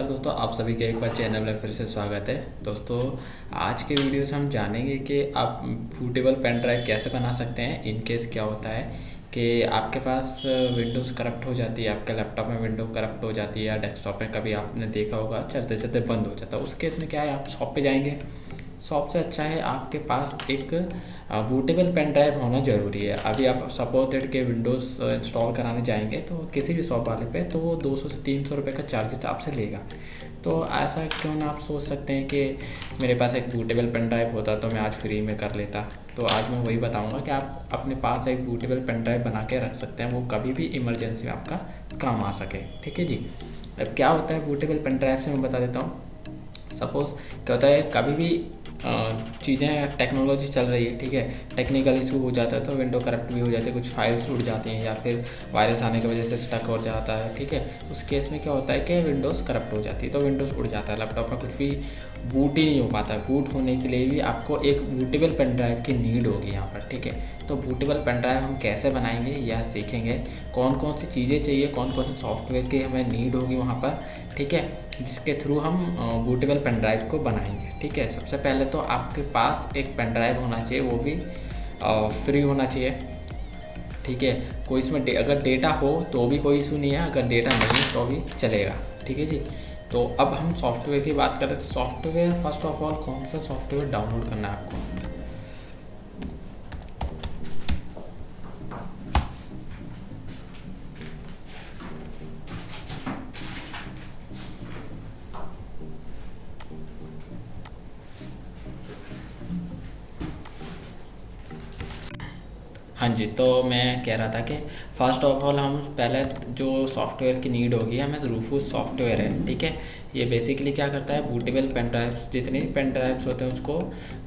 दोस्तों, आप सभी के एक बार चैनल में फिर से स्वागत है। दोस्तों, आज के वीडियो से हम जानेंगे कि आप बूटेबल पेन ड्राइव कैसे बना सकते हैं। इन केस क्या होता है कि आपके पास विंडोज़ करप्ट हो जाती है, आपके लैपटॉप में विंडो करप्ट हो जाती है या डेस्कटॉप में कभी आपने देखा होगा चलते चलते बंद हो जाता है। उस केस में क्या है, आप शॉप पे जाएंगे। शॉप से अच्छा है आपके पास एक बूटेबल पेन ड्राइव होना ज़रूरी है। अभी आप सपोर्टेड के विंडोज़ इंस्टॉल कराने जाएंगे तो किसी भी शॉप वाले पे तो वो 200 से 300 रुपये का चार्जेस आपसे लेगा। तो ऐसा क्यों ना आप सोच सकते हैं कि मेरे पास एक बूटेबल पेन ड्राइव होता तो मैं आज फ्री में कर लेता। तो आज मैं वही बताऊंगा कि आप अपने पास एक बूटेबल पेन ड्राइव बना के रख सकते हैं, वो कभी भी इमरजेंसी में आपका काम आ सके। ठीक है जी। अब क्या होता है बूटेबल पेन ड्राइव से मैं बता देता हूँ। सपोज़ क्या होता है, कभी भी चीज़ें टेक्नोलॉजी चल रही है, ठीक है, टेक्निकल इशू हो जाता है तो विंडो करप्ट भी हो जाती है, कुछ फाइल्स उड़ जाती हैं या फिर वायरस आने की वजह से स्टक हो जाता है। ठीक है, उस केस में क्या होता है कि विंडोज़ करप्ट हो जाती है तो विंडोज़ उड़ जाता है, लैपटॉप में कुछ भी बूट ही नहीं हो पाता है। बूट होने के लिए भी आपको एक बूटेबल पेन ड्राइव की नीड होगी यहाँ पर। ठीक है, तो बूटेबल पेन ड्राइव हम कैसे बनाएंगे यह सीखेंगे, कौन कौन सी चीज़ें चाहिए, कौन कौन से सॉफ्टवेयर की हमें नीड होगी वहाँ पर। ठीक है, जिसके थ्रू हम बूटेबल पेन ड्राइव को बनाएंगे। ठीक है, सबसे पहले तो आपके पास एक पेन ड्राइव होना चाहिए, वो भी फ्री होना चाहिए। ठीक है, कोई इसमें अगर डेटा हो तो भी कोई इशू नहीं है, अगर डेटा नहीं तो भी चलेगा। ठीक है जी। तो अब हम सॉफ्टवेयर की बात करें तो सॉफ्टवेयर फर्स्ट ऑफ ऑल कौन सा सॉफ्टवेयर डाउनलोड करना है आपको। हाँ जी, तो मैं कह रहा था कि फ़र्स्ट ऑफ ऑल हम पहले जो सॉफ्टवेयर की नीड होगी, हमें रूफूस सॉफ्टवेयर है। ठीक है, ये बेसिकली क्या करता है, बूटेबल पेन ड्राइव्स, जितने भी पेन ड्राइव्स होते हैं उसको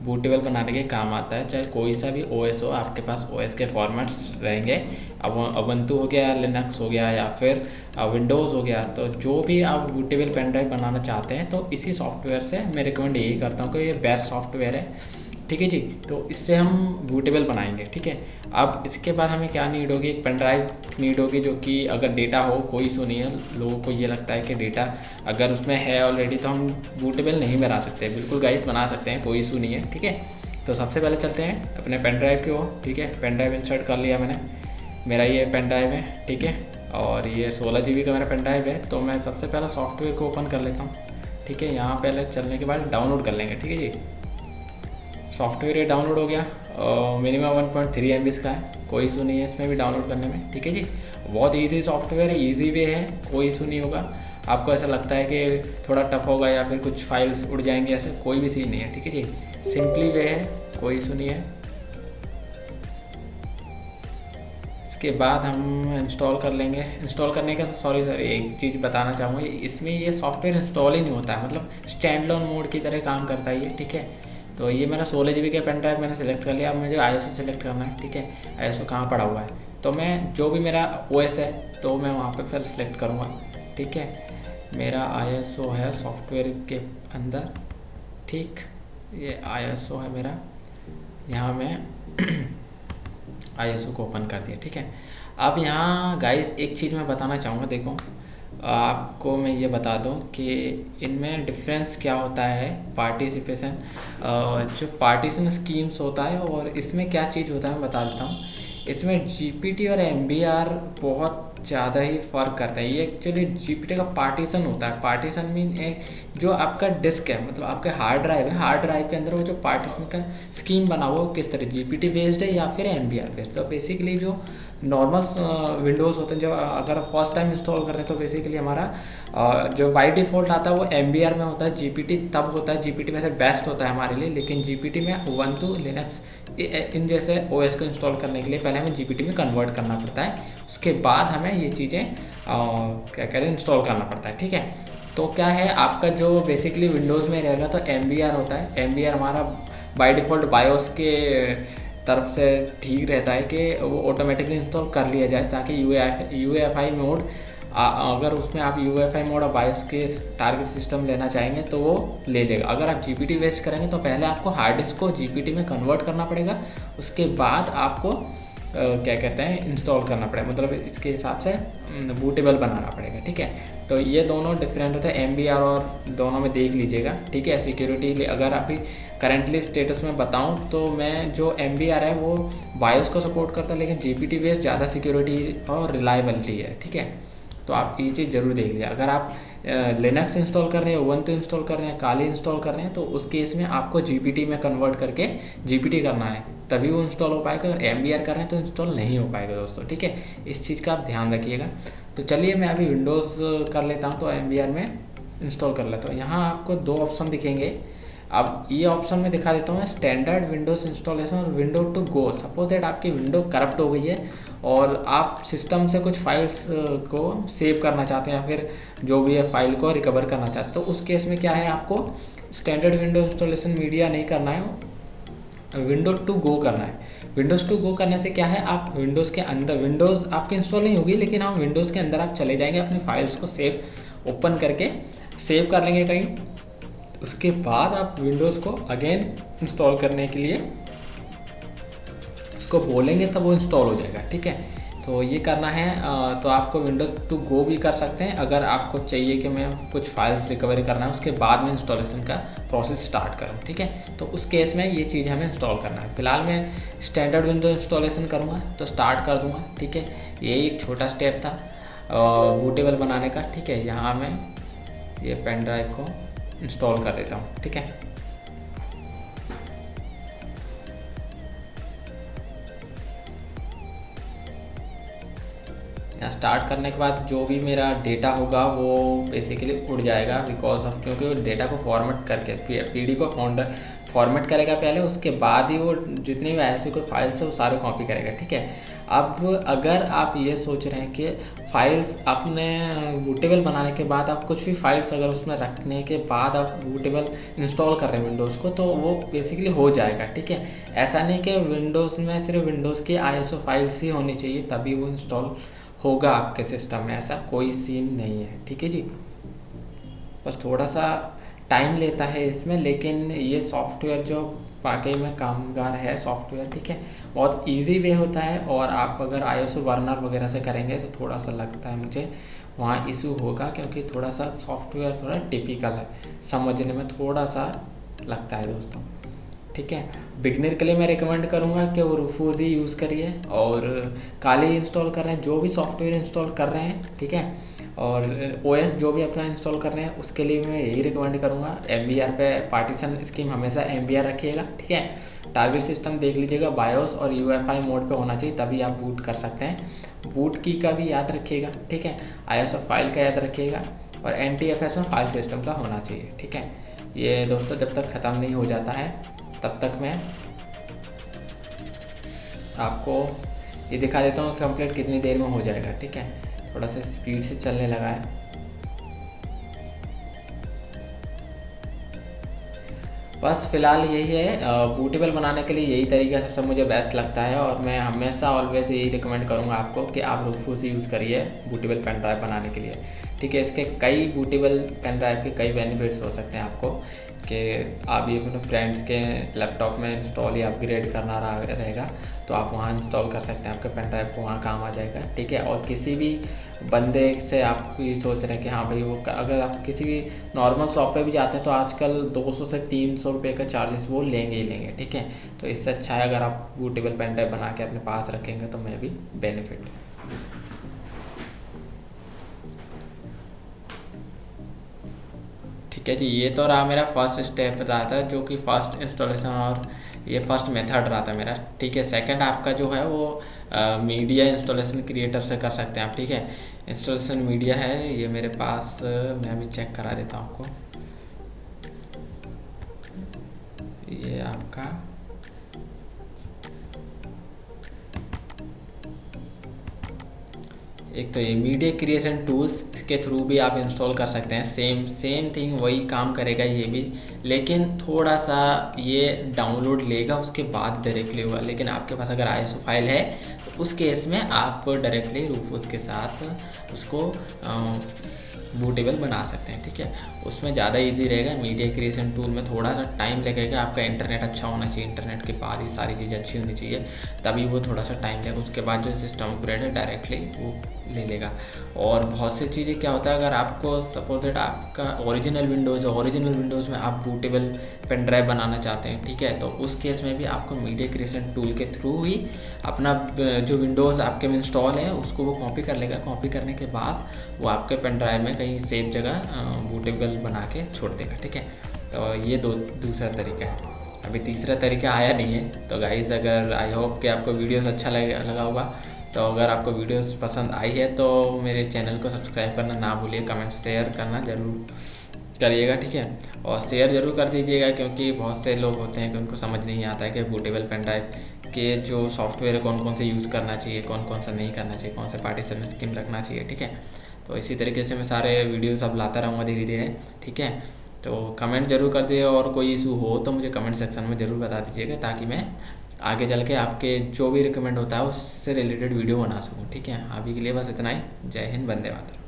बूटेबल बनाने के काम आता है। चाहे कोई सा भी ओएस हो, आपके पास ओएस के फॉर्मेट्स रहेंगे, अब उबंटू हो गया, लिनक्स हो गया या फिर विंडोज़ हो गया, तो जो भी आप बूटेबल पेन ड्राइव बनाना चाहते हैं तो इसी सॉफ्टवेयर से मैं रिकमेंड यही करता हूँ कि ये बेस्ट सॉफ्टवेयर है। ठीक है जी, तो इससे हम बूटेबल बनाएंगे। ठीक है, अब इसके बाद हमें क्या नीड होगी, एक पेन ड्राइव नीड होगी जो कि अगर डेटा हो कोई इशू नहीं है। लोगों को ये लगता है कि डेटा अगर उसमें है ऑलरेडी तो हम बूटेबल नहीं बना सकते। बिल्कुल गाइस, बना सकते हैं, कोई इशू नहीं है। ठीक है, तो सबसे पहले चलते हैं अपने पेन ड्राइव की ओर। ठीक है, पेन ड्राइव इंसर्ट कर लिया मैंने, मेरा ये पेन ड्राइव है। ठीक है, और ये 16 GB का मेरा पेन ड्राइव है। तो मैं सबसे पहले सॉफ्टवेयर को ओपन कर लेता हूँ। ठीक है, यहाँ पहले चलने के बाद डाउनलोड कर लेंगे। ठीक है जी, सॉफ्टवेयर ये डाउनलोड हो गया, मिनिमम 1.3 MB का है, कोई इशू नहीं है इसमें भी डाउनलोड करने में। ठीक है जी, बहुत इजी सॉफ्टवेयर है, इजी वे है, कोई इशू नहीं होगा। आपको ऐसा लगता है कि थोड़ा टफ होगा या फिर कुछ फाइल्स उड़ जाएंगे, ऐसे कोई भी सीन नहीं है। ठीक है जी, सिंपली वे है, कोई इशू नहीं है। इसके बाद हम इंस्टॉल कर लेंगे। इंस्टॉल करने का सॉरी एक चीज़ बताना चाहूँगा, इसमें ये सॉफ्टवेयर इंस्टॉल ही नहीं होता है, मतलब स्टैंड लोन मोड की तरह काम करता है ये। ठीक है, तो ये मेरा 16 GB का पेन ड्राइव मैंने सेलेक्ट कर लिया। अब मुझे ISO सेलेक्ट करना है। ठीक है, ISO कहाँ पड़ा हुआ है, तो मैं जो भी मेरा OS है तो मैं वहाँ पे फिर सेलेक्ट करूँगा। ठीक है, मेरा ISO है सॉफ्टवेयर के अंदर। ठीक, ये ISO है मेरा, यहाँ मैं ISO को ओपन कर दिया। ठीक है, अब यहाँ गाइस एक चीज़ मैं बताना चाहूँगा, देखो आपको मैं ये बता दूं कि इनमें डिफरेंस क्या होता है। पार्टिसिपेशन, जो पार्टीशन स्कीम्स होता है और इसमें क्या चीज़ होता है मैं बता देता हूँ। इसमें GPT और MBR बहुत ज़्यादा ही फ़र्क करता है। ये एक्चुअली GPT का पार्टीशन होता है। पार्टीशन मीन जो आपका डिस्क है, मतलब आपका हार्ड ड्राइव है, हार्ड ड्राइव के अंदर वो जो पार्टीशन का स्कीम बना हुआ है किस तरह GPT बेस्ड है या फिर MBR बेस्ड। तो बेसिकली जो नॉर्मल विंडोज़ होते हैं, जो अगर फर्स्ट टाइम इंस्टॉल कर रहे हैं तो बेसिकली हमारा जो बाई डिफ़ॉल्ट आता है वो MBR में होता है। GPT तब होता है, GPT वैसे बेस्ट होता है हमारे लिए, लेकिन GPT में उबंटू, लिनक्स इन जैसे OS को इंस्टॉल करने के लिए पहले हमें GPT में कन्वर्ट करना पड़ता है, उसके बाद हमें ये चीज़ें क्या कहते हैं इंस्टॉल करना पड़ता है। ठीक है, तो क्या है आपका जो बेसिकली विंडोज़ में रहेगा तो MBR होता है। MBR हमारा बाई डिफ़ॉल्ट बायोस के तरफ से ठीक रहता है कि वो ऑटोमेटिकली इंस्टॉल कर लिया जाए, ताकि UEFI मोड, अगर उसमें आप UEFI मोड और बायोस के टारगेट सिस्टम लेना चाहेंगे तो वो ले लेगा। अगर आप GPT वेस्ट करेंगे तो पहले आपको हार्ड डिस्क को GPT में कन्वर्ट करना पड़ेगा, उसके बाद आपको क्या कहते हैं इंस्टॉल करना पड़ेगा, मतलब इसके हिसाब से बूटेबल बनाना पड़ेगा। ठीक है, तो ये दोनों डिफरेंट होते हैं, MBR और दोनों में देख लीजिएगा, ठीक है। सिक्योरिटी अगर अभी करंटली स्टेटस में बताऊं तो मैं जो MBR है वो बायोस को सपोर्ट करता है, लेकिन GPT बेस ज़्यादा सिक्योरिटी और रिलायबिलिटी है, ठीक है। तो आप ये चीज़ ज़रूर देख लीजिए। अगर आप लिनक्स इंस्टॉल कर रहे हैं, उबंटू इंस्टॉल कर रहे हैं, काली इंस्टॉल कर रहे हैं, तो उस केस में आपको GPT में कन्वर्ट करके GPT करना है, तभी वो इंस्टॉल हो पाएगा। अगर MBR कर रहे हैं तो इंस्टॉल नहीं हो पाएगा दोस्तों, ठीक है। इस चीज़ का आप ध्यान रखिएगा। तो चलिए मैं अभी विंडोज़ कर लेता हूँ, तो MBR में इंस्टॉल कर लेता हूँ। यहाँ आपको 2 ऑप्शन दिखेंगे। अब ये ऑप्शन में दिखा देता हूँ मैं, स्टैंडर्ड विंडोज़ इंस्टॉलेशन और window to go. Suppose that आपकी विंडो करप्ट हो गई है और आप सिस्टम से कुछ फाइल्स को सेव करना चाहते हैं या फिर जो भी है फाइल को रिकवर करना चाहते हैं, तो उस केस में क्या है, आपको स्टैंडर्ड विंडो इंस्टॉलेशन मीडिया नहीं करना है, विंडो टू गो करना है। विंडोज़ टू गो करने से क्या है, आप विंडोज़ के अंदर, विंडोज़ आपकी इंस्टॉल नहीं होगी, लेकिन आप विंडोज़ के अंदर आप चले जाएंगे, अपनी फाइल्स को सेव ओपन करके सेव कर लेंगे कहीं। उसके बाद आप विंडोज़ को अगेन इंस्टॉल करने के लिए उसको बोलेंगे, तब वो इंस्टॉल हो जाएगा, ठीक है। तो ये करना है। तो आपको विंडोज़ टू गो भी कर सकते हैं अगर आपको चाहिए कि मैं कुछ फाइल्स रिकवरी करना है, उसके बाद में इंस्टॉलेशन का प्रोसेस स्टार्ट करूँ, ठीक है। तो उस केस में ये चीज़ हमें इंस्टॉल करना है। फिलहाल मैं स्टैंडर्ड विंडो इंस्टॉलेशन करूँगा, तो स्टार्ट कर दूँगा, ठीक है। ये एक छोटा स्टेप था बूटेबल बनाने का, ठीक है। यहाँ मैं ये पेन ड्राइव को इंस्टॉल कर देता हूँ, ठीक है। यहाँ स्टार्ट करने के बाद जो भी मेरा डेटा होगा वो बेसिकली उड़ जाएगा, बिकॉज ऑफ, क्योंकि वो डेटा को फॉर्मेट करके PD को फॉर्मेट करेगा पहले, उसके बाद ही वो जितनी भी ऐसी कोई फाइल्स है वो सारे कॉपी करेगा, ठीक है। अब अगर आप ये सोच रहे हैं कि फाइल्स अपने बूटेबल बनाने के बाद आप कुछ भी फाइल्स अगर उसमें रखने के बाद आप बूटेबल इंस्टॉल कर रहे हैं विंडोज़ को, तो वो बेसिकली हो जाएगा, ठीक है। ऐसा नहीं कि विंडोज़ में सिर्फ विंडोज़ की ISO फाइल्स ही होनी चाहिए तभी वो इंस्टॉल होगा आपके सिस्टम में, ऐसा कोई सीन नहीं है, ठीक है जी। बस थोड़ा सा टाइम लेता है इसमें, लेकिन ये सॉफ्टवेयर जो वाकई में कामगार है सॉफ्टवेयर, ठीक है। बहुत इजी वे होता है, और आप अगर ISO वर्नर वगैरह से करेंगे तो थोड़ा सा लगता है मुझे वहाँ इशू होगा, क्योंकि थोड़ा सा सॉफ्टवेयर थोड़ा टिपिकल है, समझने में थोड़ा सा लगता है दोस्तों, ठीक है। बिगनर के लिए मैं रिकमेंड करूँगा कि वो रूफूज़ ही यूज़ करिए, और काली इंस्टॉल कर रहे हैं, जो भी सॉफ्टवेयर इंस्टॉल कर रहे हैं, ठीक है, और OS जो भी अपना इंस्टॉल कर रहे हैं उसके लिए मैं यही रिकमेंड करूँगा। MBR पे पार्टीशन स्कीम हमेशा MBR रखिएगा, ठीक है। टारगेट सिस्टम देख लीजिएगा, बायोस और UEFI मोड पे होना चाहिए, तभी आप बूट कर सकते हैं। बूट की का भी याद रखिएगा, ठीक है। ISO फाइल का याद रखिएगा, और NTFS में फाइल सिस्टम का होना चाहिए, ठीक है। ये दोस्तों जब तक ख़त्म नहीं हो जाता है तब तक मैं आपको ये दिखा देता हूँ कंप्लीट कितनी देर में हो जाएगा, ठीक है। थोड़ा सा स्पीड से चलने लगा है। बस फिलहाल यही है, बूटेबल बनाने के लिए यही तरीका सबसे मुझे बेस्ट लगता है, और मैं हमेशा ऑलवेज यही रिकमेंड करूँगा आपको कि आप रूफूज़ यूज़ करिए बूटेबल पेन ड्राइव बनाने के लिए, ठीक है। इसके कई बूटेबल पेन ड्राइव के कई बेनिफिट्स हो सकते हैं आपको, कि आप ये अपने फ्रेंड्स के लैपटॉप में इंस्टॉल या अपग्रेड करना रहेगा तो आप वहाँ इंस्टॉल कर सकते हैं, आपके पेन ड्राइव को वहाँ काम आ जाएगा, ठीक है। और किसी भी बंदे से आप ये सोच रहे हैं कि हाँ भाई वो, अगर आप किसी भी नॉर्मल शॉप पे भी जाते हैं तो आजकल 200 से 300 रुपये का चार्जेस वो लेंगे ही लेंगे, ठीक है। तो इससे अच्छा है अगर आप बूटेबल पेन ड्राइव बना के अपने पास रखेंगे तो मैं भी बेनिफिट। ठीक है जी, ये तो रहा मेरा फर्स्ट स्टेप रहा था, जो कि फर्स्ट इंस्टॉलेशन और ये फर्स्ट मेथड रहा था मेरा, ठीक है। सेकंड आपका जो है वो मीडिया इंस्टॉलेशन क्रिएटर से कर सकते हैं आप, ठीक है। इंस्टॉलेशन मीडिया है ये मेरे पास, मैं अभी चेक करा देता हूँ आपको। ये आपका एक तो ये मीडिया क्रिएशन टूल्स, इसके थ्रू भी आप इंस्टॉल कर सकते हैं, सेम थिंग वही काम करेगा ये भी, लेकिन थोड़ा सा ये डाउनलोड लेगा उसके बाद डायरेक्टली होगा। लेकिन आपके पास अगर ISO फाइल है तो उस केस में आप डायरेक्टली रूफूज़ के साथ उसको बूटेबल बना सकते हैं, ठीक है। उसमें ज़्यादा इजी रहेगा। मीडिया क्रिएशन टूल में थोड़ा सा टाइम लगेगा, आपका इंटरनेट अच्छा होना चाहिए, इंटरनेट के बाद ही सारी चीज़ें अच्छी होनी चाहिए, तभी वो थोड़ा सा टाइम लगेगा। उसके बाद जो सिस्टम अपग्रेड है डायरेक्टली वो ले लेगा। और बहुत सी चीज़ें क्या होता है, अगर आपको सपोज दैट आपका ओरिजिनल विंडोज़ है, ओरिजिनल विंडोज़ में आप बूटेबल पेन ड्राइव बनाना चाहते हैं, ठीक है, तो उस केस में भी आपको मीडिया क्रिएशन टूल के थ्रू ही अपना जो विंडोज़ आपके में इंस्टॉल है उसको वो कॉपी कर लेगा। कॉपी करने के बाद वो आपके पेन ड्राइव में कहीं सेफ जगह बूटेबल बना के छोड़ देगा, ठीक है। तो ये दूसरा तरीका है। अभी तीसरा तरीका आया नहीं है। तो गाइज़, अगर आई होप कि आपको वीडियोस अच्छा लगा होगा। तो अगर आपको वीडियोस पसंद आई है तो मेरे चैनल को सब्सक्राइब करना ना भूलिए, कमेंट शेयर करना ज़रूर करिएगा, ठीक है। और शेयर ज़रूर कर दीजिएगा, क्योंकि बहुत से लोग होते हैं कि उनको समझ नहीं आता है कि बूटेबल पेन ड्राइव के जो सॉफ्टवेयर है कौन कौन से यूज़ करना चाहिए, कौन कौन सा नहीं करना चाहिए, कौन से पार्टीशन स्कीम रखना चाहिए, ठीक है। तो इसी तरीके से मैं सारे वीडियोस अब लाता रहूँगा धीरे धीरे, ठीक है। तो कमेंट ज़रूर कर दीजिएगा, और कोई इशू हो तो मुझे कमेंट सेक्शन में ज़रूर बता दीजिएगा, ताकि मैं आगे चल के आपके जो भी रिकमेंड होता है उससे रिलेटेड वीडियो बना सकूँ, ठीक है। अभी के लिए बस इतना ही। जय हिंद, वंदे मातरम।